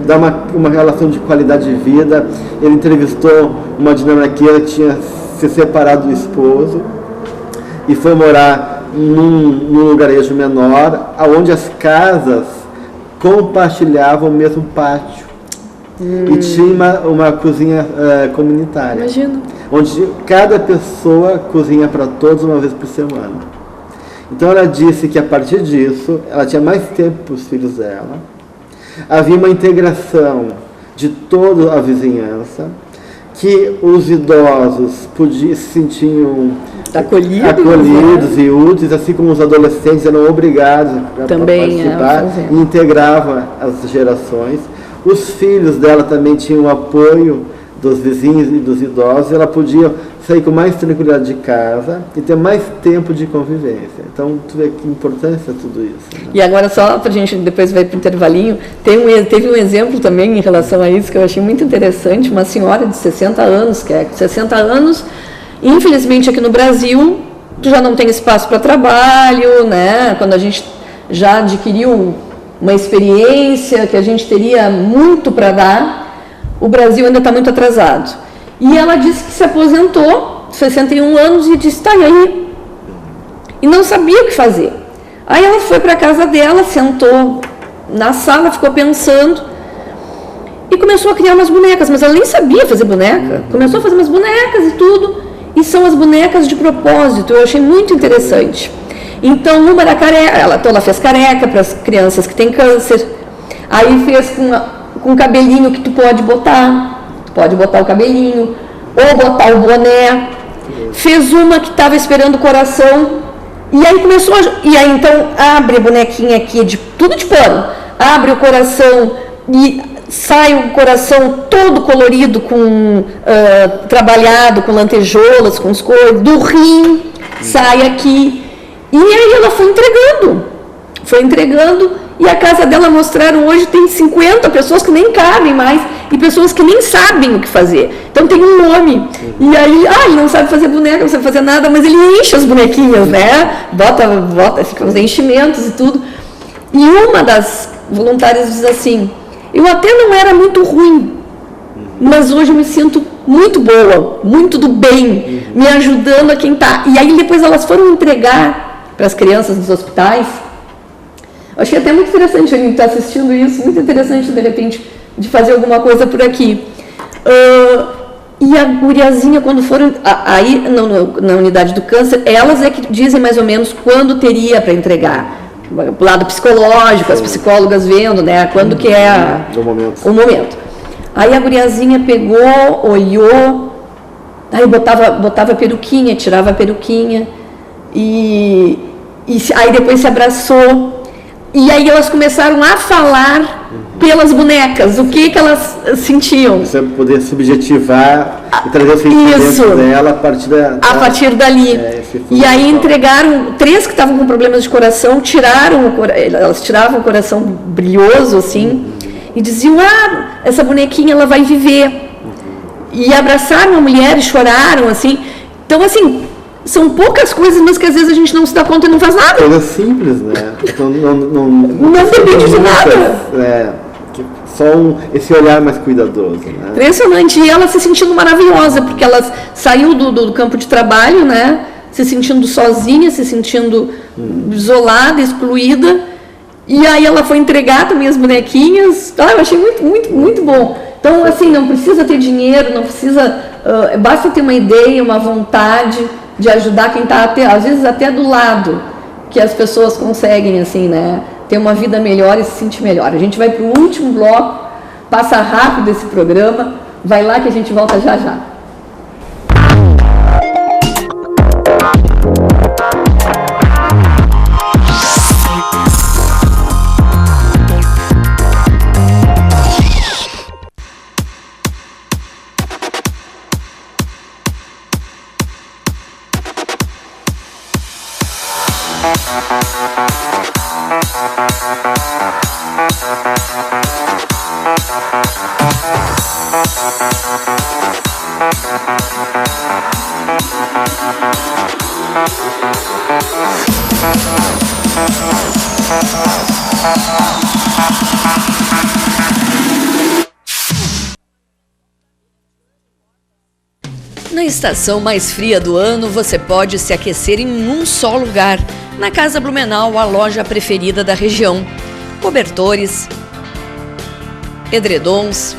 dá uma relação de qualidade de vida. Ele entrevistou uma dinamarquesa que tinha se separado do esposo e foi morar num lugarejo menor, onde as casas compartilhavam o mesmo pátio. E tinha uma cozinha comunitária. Imagina. Onde cada pessoa cozinha para todos uma vez por semana. Então ela disse que a partir disso, ela tinha mais tempo para os filhos dela. Havia uma integração de toda a vizinhança, que os idosos se sentiam acolhidos e úteis, assim como os adolescentes eram obrigados a participar e integrava as gerações. Os filhos dela também tinham o apoio dos vizinhos e dos idosos, ela podia sair com mais tranquilidade de casa e ter mais tempo de convivência. Então, tu vê que importância tudo isso. Né? E agora, só para a gente depois vai para o intervalinho, teve um exemplo também em relação a isso que eu achei muito interessante, uma senhora de 60 anos, que é 60 anos, infelizmente aqui no Brasil, tu já não tem espaço para trabalho, né? Quando a gente já adquiriu uma experiência que a gente teria muito para dar, o Brasil ainda está muito atrasado. E ela disse que se aposentou, 61 anos, e disse, tá, e aí? E não sabia o que fazer. Aí ela foi para a casa dela, sentou na sala, ficou pensando e começou a criar umas bonecas, mas ela nem sabia fazer boneca. Começou a fazer umas bonecas e tudo, e são as bonecas de propósito, eu achei muito interessante. Então, numa da careca, ela fez careca para as crianças que têm câncer, aí fez com um cabelinho que tu pode botar o cabelinho, ou botar o boné, fez uma que estava esperando o coração, e aí começou, e aí então abre a bonequinha aqui, tudo de pano, abre o coração e sai o coração todo colorido, trabalhado com lantejoulas, com as cores, do rim, sai aqui, e aí ela foi entregando, e a casa dela mostraram hoje tem 50 pessoas que nem cabem mais e pessoas que nem sabem o que fazer. Então tem um nome. E aí, ele não sabe fazer boneca, não sabe fazer nada, mas ele enche as bonequinhas, né? Bota, fica os enchimentos e tudo. E uma das voluntárias diz assim, eu até não era muito ruim, mas hoje eu me sinto muito boa, muito do bem, me ajudando a quem está. E aí depois elas foram entregar para as crianças dos hospitais. Eu achei até muito interessante a gente estar assistindo isso, muito interessante de repente de fazer alguma coisa por aqui. E a guriazinha, quando foram aí na unidade do câncer, elas é que dizem mais ou menos quando teria para entregar. O lado psicológico, as psicólogas vendo, né? Quando que é o momento. Aí a guriazinha pegou, olhou, aí botava a peruquinha, tirava a peruquinha, e aí depois se abraçou. E aí elas começaram a falar pelas bonecas, o que elas sentiam. Você poder subjetivar e trazer os sentimentos dela a partir dali. E aí entregaram 3 que estavam com problemas de coração, elas tiravam o coração brilhoso, assim, e diziam, essa bonequinha ela vai viver. E abraçaram a mulher e choraram, assim. Então, assim, são poucas coisas, mas que às vezes a gente não se dá conta e não faz nada. Coisas simples, né? Então, não depende de nada. Só esse olhar mais cuidadoso. Né? Impressionante. E ela se sentindo maravilhosa, porque ela saiu do campo de trabalho, né? Se sentindo sozinha, se sentindo isolada, excluída. E aí ela foi entregar também as bonequinhas. Eu achei muito, muito, muito bom. Então, assim, não precisa ter dinheiro, não precisa... basta ter uma ideia, uma vontade de ajudar quem está, às vezes, até do lado, que as pessoas conseguem, assim, né, ter uma vida melhor e se sentir melhor. A gente vai para o último bloco, passa rápido esse programa, vai lá que a gente volta já já. Na estação mais fria do ano, você pode se aquecer em um só lugar. Na Casa Blumenau, a loja preferida da região. Cobertores, edredons,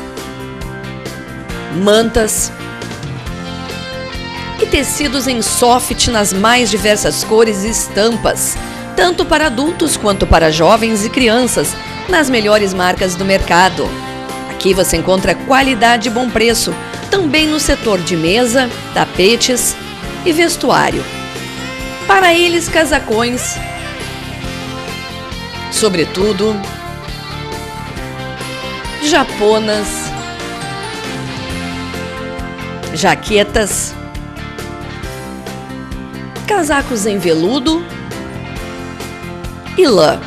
mantas e tecidos em soft nas mais diversas cores e estampas, tanto para adultos quanto para jovens e crianças, nas melhores marcas do mercado. Aqui você encontra qualidade e bom preço, também no setor de mesa, tapetes e vestuário. Para eles, casacões, sobretudo, japonas, jaquetas, casacos em veludo e lã.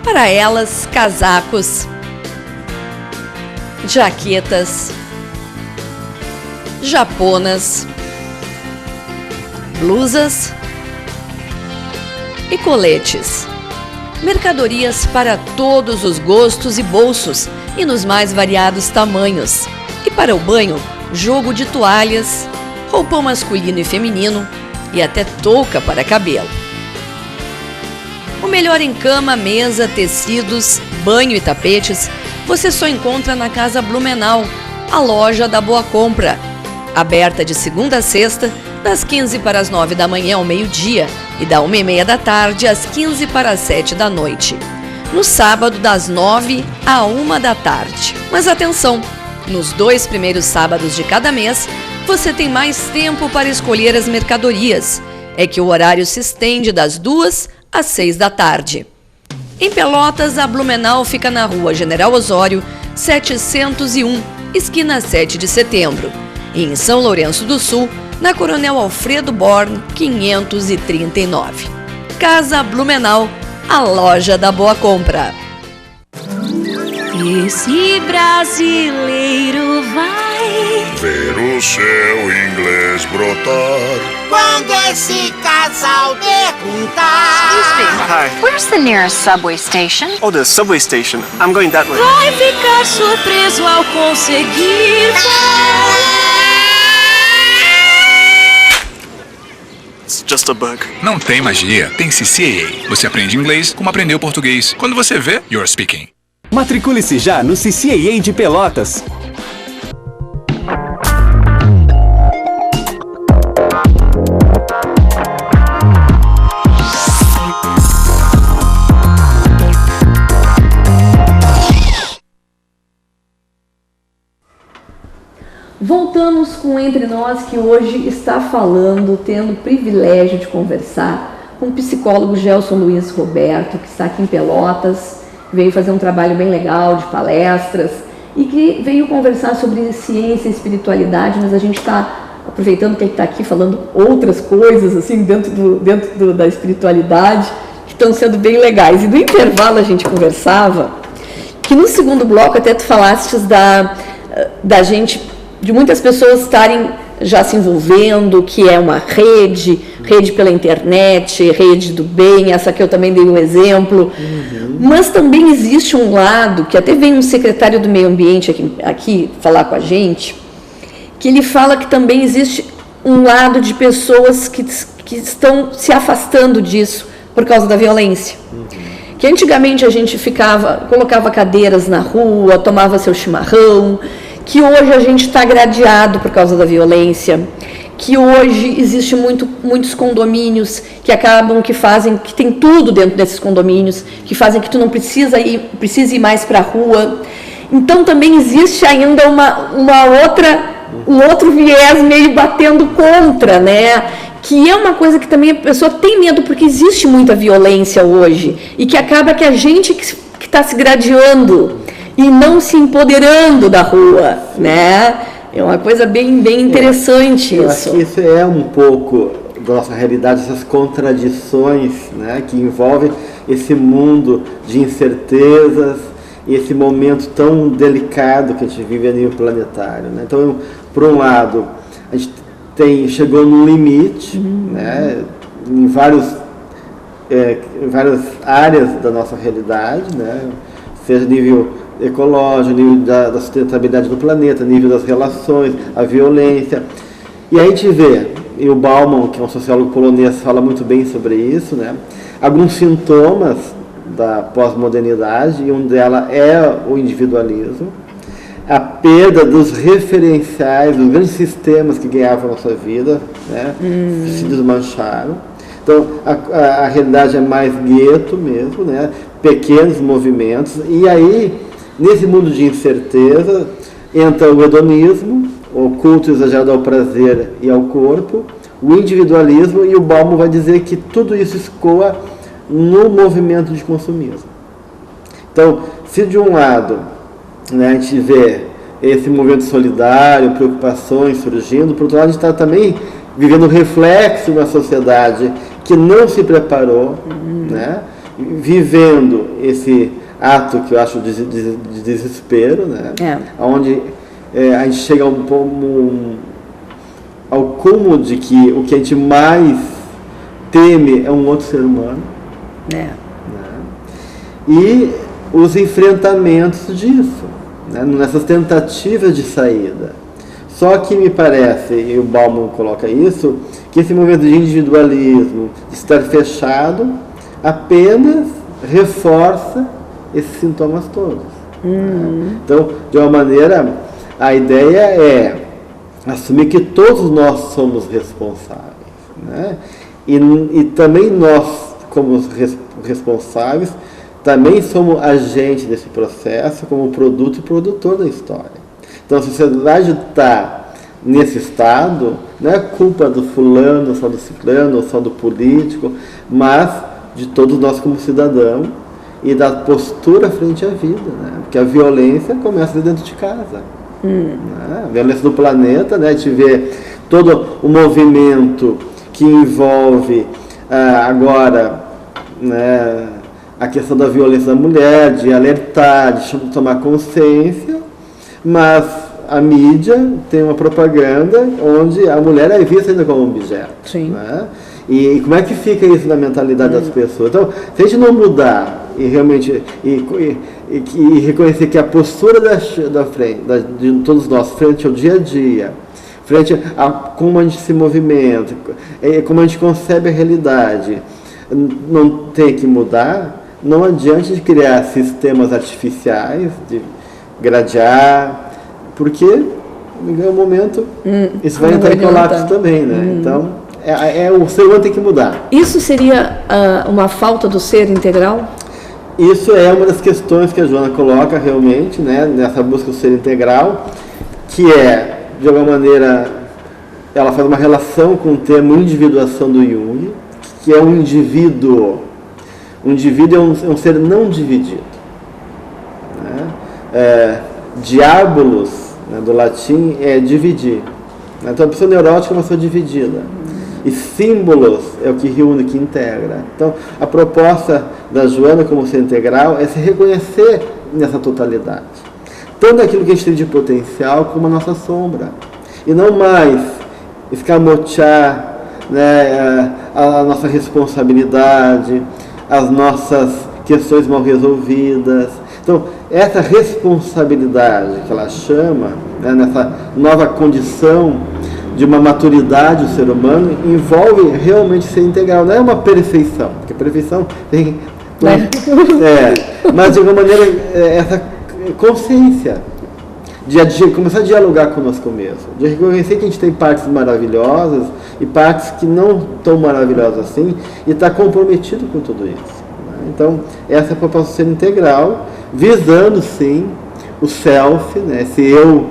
Para elas, casacos, jaquetas, japonas, blusas e coletes. Mercadorias para todos os gostos e bolsos e nos mais variados tamanhos. E para o banho, jogo de toalhas, roupão masculino e feminino e até touca para cabelo. O melhor em cama, mesa, tecidos, banho e tapetes você só encontra na Casa Blumenau, a loja da Boa Compra. Aberta de segunda a sexta, das 15 para as 9 da manhã ao meio-dia e da 1h30 da tarde às 15 para as 7 da noite. No sábado, das 9 à 1 da tarde. Mas atenção, nos 2 primeiros sábados de cada mês, você tem mais tempo para escolher as mercadorias. É que o horário se estende das 2 às 6 da tarde. Em Pelotas, a Blumenau fica na Rua General Osório, 701, esquina 7 de setembro. E em São Lourenço do Sul, na Coronel Alfredo Born, 539. Casa Blumenau, a loja da Boa Compra. Esse brasileiro vai ver o seu inglês brotar. Quando esse casal perguntar: Hi. Where's the nearest subway station? Oh, the subway station. I'm going that way. vai ficar surpreso ao conseguir falar. It's just a bug. Não tem magia, tem CCAA. Você aprende inglês como aprendeu português. Quando você vê, you're speaking. Matricule-se já no CCAA de Pelotas. Voltamos com Entre Nós, que hoje está falando, tendo o privilégio de conversar com o psicólogo Gelson Luiz Roberto, que está aqui em Pelotas, veio fazer um trabalho bem legal de palestras e que veio conversar sobre ciência e espiritualidade, mas a gente está aproveitando que ele está aqui falando outras coisas assim dentro da espiritualidade que estão sendo bem legais. E no intervalo a gente conversava que no segundo bloco até tu falastes da gente, de muitas pessoas estarem já se envolvendo, que é uma rede pela internet, rede do bem, essa que eu também dei um exemplo. Mas também existe um lado, que até vem um secretário do meio ambiente aqui falar com a gente, que ele fala que também existe um lado de pessoas que estão se afastando disso por causa da violência. Que antigamente a gente colocava cadeiras na rua, tomava seu chimarrão, que hoje a gente está gradeado por causa da violência, que hoje existe muitos condomínios que acabam, que tem tudo dentro desses condomínios, que fazem que tu não precise ir mais para a rua. Então também existe ainda um outro viés meio batendo contra, né? Que é uma coisa que também a pessoa tem medo, porque existe muita violência hoje, e que acaba que a gente que está se gradeando e não se empoderando da rua, né? É uma coisa bem interessante eu isso. Acho que isso é um pouco da nossa realidade, essas contradições, né, que envolvem esse mundo de incertezas e esse momento tão delicado que a gente vive a nível planetário, né? Então, por um lado, a gente chegou num limite, né, em várias áreas da nossa realidade, né, seja nível ecológico, nível da sustentabilidade do planeta, nível das relações, a violência. E a gente vê, e o Bauman, que é um sociólogo polonês, fala muito bem sobre isso, né, alguns sintomas da pós-modernidade, e um deles é o individualismo, a perda dos referenciais, dos grandes sistemas que ganhavam a nossa vida, né, se desmancharam. Então, a realidade é mais gueto mesmo, né, pequenos movimentos, e aí, nesse mundo de incerteza, entra o hedonismo, o culto exagerado ao prazer e ao corpo, o individualismo, e o Bauman vai dizer que tudo isso escoa no movimento de consumismo. Então, se de um lado, né, a gente vê esse movimento solidário, preocupações surgindo, por outro lado a gente está também vivendo o reflexo de uma sociedade que não se preparou, né, vivendo esse ato que eu acho de desespero, né, onde a gente chega ao cúmulo de que o que a gente mais teme é um outro ser humano. Né? E os enfrentamentos disso, né? Nessas tentativas de saída. Só que me parece, e o Bauman coloca isso, que esse movimento de individualismo, de estar fechado, apenas reforça esses sintomas todos. Né? Então, de uma maneira, a ideia é assumir que todos nós somos responsáveis. Né? E também nós, como responsáveis, também somos agentes desse processo, como produto e produtor da história. Então, a sociedade está nesse estado, não é culpa do fulano, só do ciclano, só do político, mas de todos nós como cidadãos e da postura frente à vida, né? Porque a violência começa dentro de casa. Né? A violência do planeta, né? A gente vê todo o movimento que envolve agora, né, a questão da violência da mulher, de alertar, de tomar consciência, mas a mídia tem uma propaganda onde a mulher é vista ainda como um objeto. Sim. Né? E como é que fica isso na mentalidade das pessoas? Então, se a gente não mudar e realmente e reconhecer que a postura da frente, de todos nós, frente ao dia a dia, frente a como a gente se movimenta, como a gente concebe a realidade, não tem que mudar, não adianta de criar sistemas artificiais, de gradear, porque em algum momento isso vai entrar em colapso também, né? Então, o ser humano tem que mudar. Isso seria uma falta do ser integral? Isso é uma das questões que a Joana coloca realmente, né, nessa busca do ser integral, que é, de alguma maneira, ela faz uma relação com o termo individuação do Jung, que é um indivíduo. Um indivíduo é um ser não dividido. Né? Diabolos, né, do latim, é dividir. Então, a pessoa neurótica é uma pessoa dividida. E símbolos é o que reúne, que integra. Então, a proposta da Joana como ser integral é se reconhecer nessa totalidade. Tanto aquilo que a gente tem de potencial como a nossa sombra. E não mais escamotear, né, a nossa responsabilidade, as nossas questões mal resolvidas. Então, essa responsabilidade que ela chama, né, nessa nova condição de uma maturidade do ser humano, envolve realmente ser integral. Não é uma perfeição, porque perfeição tem... mas de alguma maneira, essa consciência de começar a dialogar conosco mesmo, de reconhecer que a gente tem partes maravilhosas e partes que não tão maravilhosas assim, e estar comprometido com tudo isso. Né? Então, essa é a proposta de ser integral, visando sim o self, né? Esse eu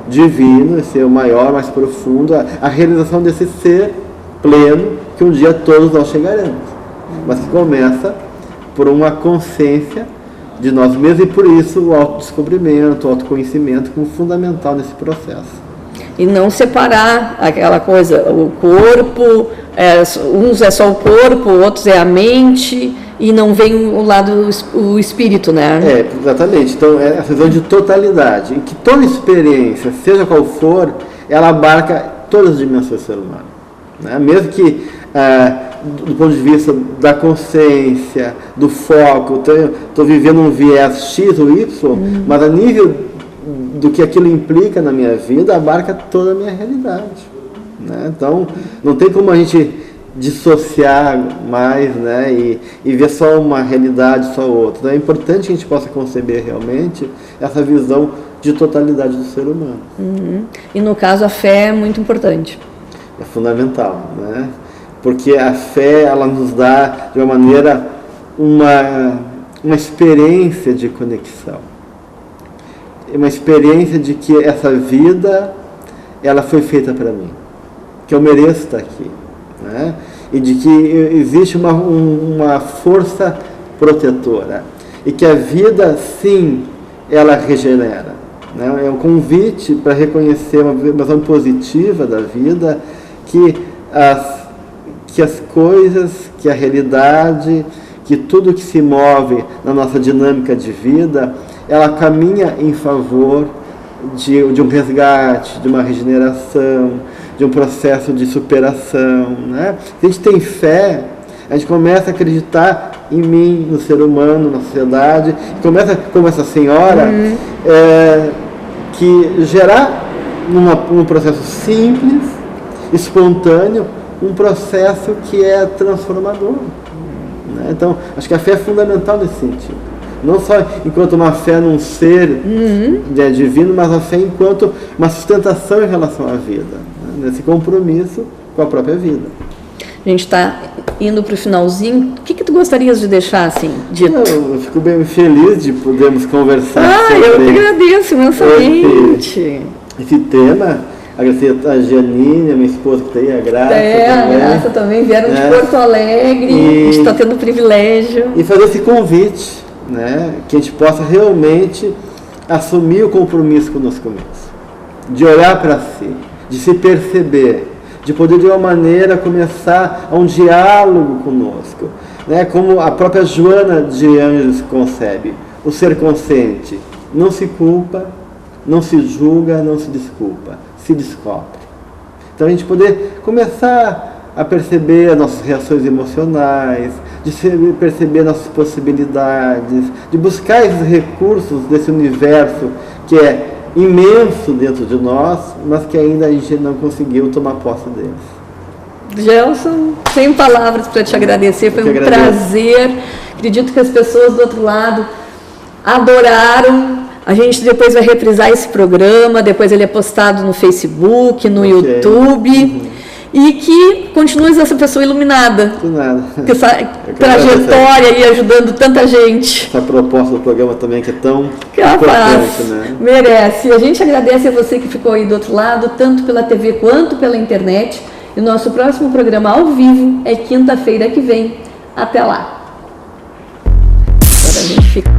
divino, esse eu maior, mais profundo, a realização desse ser pleno que um dia todos nós chegaremos, mas que começa por uma consciência de nós mesmos, e por isso o autodescobrimento, o autoconhecimento como fundamental nesse processo. E não separar aquela coisa, o corpo, uns é só o corpo, outros é a mente, e não vem o lado, o espírito, né? Exatamente. Então, é a visão de totalidade, em que toda experiência, seja qual for, ela abarca todas as dimensões do ser humano, né? Mesmo que do ponto de vista da consciência, do foco, estou vivendo um viés X ou Y, mas a nível do que aquilo implica na minha vida, abarca toda a minha realidade, né? Então, não tem como a gente dissociar mais, né, e ver só uma realidade, só outra. Então, é importante que a gente possa conceber realmente essa visão de totalidade do ser humano. E no caso, a fé é muito importante. É fundamental, né? Porque a fé, ela nos dá, de uma maneira, uma experiência de conexão. Uma experiência de que essa vida, ela foi feita para mim. Que eu mereço estar aqui, né? E de que existe uma força protetora. E que a vida, sim, ela regenera, né? É um convite para reconhecer uma visão positiva da vida, que as coisas, que a realidade, que tudo que se move na nossa dinâmica de vida, ela caminha em favor de um resgate, de uma regeneração, de um processo de superação, né? Se a gente tem fé, a gente começa a acreditar em mim, no ser humano, na sociedade, começa, como essa senhora, que gerar num processo simples, espontâneo, um processo que é transformador, né? Então, acho que a fé é fundamental nesse sentido. Não só enquanto uma fé num ser divino, mas a fé enquanto uma sustentação em relação à vida, né? Nesse compromisso com a própria vida. A gente está indo para o finalzinho. O que tu gostarias de deixar, assim, dito? Eu fico bem feliz de podermos conversar sobre eu que agradeço imensamente. Esse tema. Agradecer a Janine, a minha esposa que está aí, a Graça. A Graça também, vieram de Porto Alegre, a gente está tendo o privilégio. E fazer esse convite, né, que a gente possa realmente assumir o compromisso conosco mesmo, de olhar para si, de se perceber, de poder de uma maneira começar um diálogo conosco, né, como a própria Joana de Anjos concebe, o ser consciente não se culpa, não se julga, não se desculpa, se descobre. Então a gente poder começar a perceber as nossas reações emocionais, de perceber nossas possibilidades, de buscar esses recursos desse universo que é imenso dentro de nós, mas que ainda a gente não conseguiu tomar posse deles. Gelson, sem palavras para te agradecer, foi um prazer. Acredito que as pessoas do outro lado adoraram. A gente depois vai reprisar esse programa, depois ele é postado no Facebook, no YouTube. E que continue essa pessoa iluminada. De nada. Que essa trajetória aí ajudando tanta gente. Essa proposta do programa também que é tão importante, né? Merece. A gente agradece a você que ficou aí do outro lado, tanto pela TV quanto pela internet. E o nosso próximo programa ao vivo é quinta-feira que vem. Até lá. Agora a gente fica...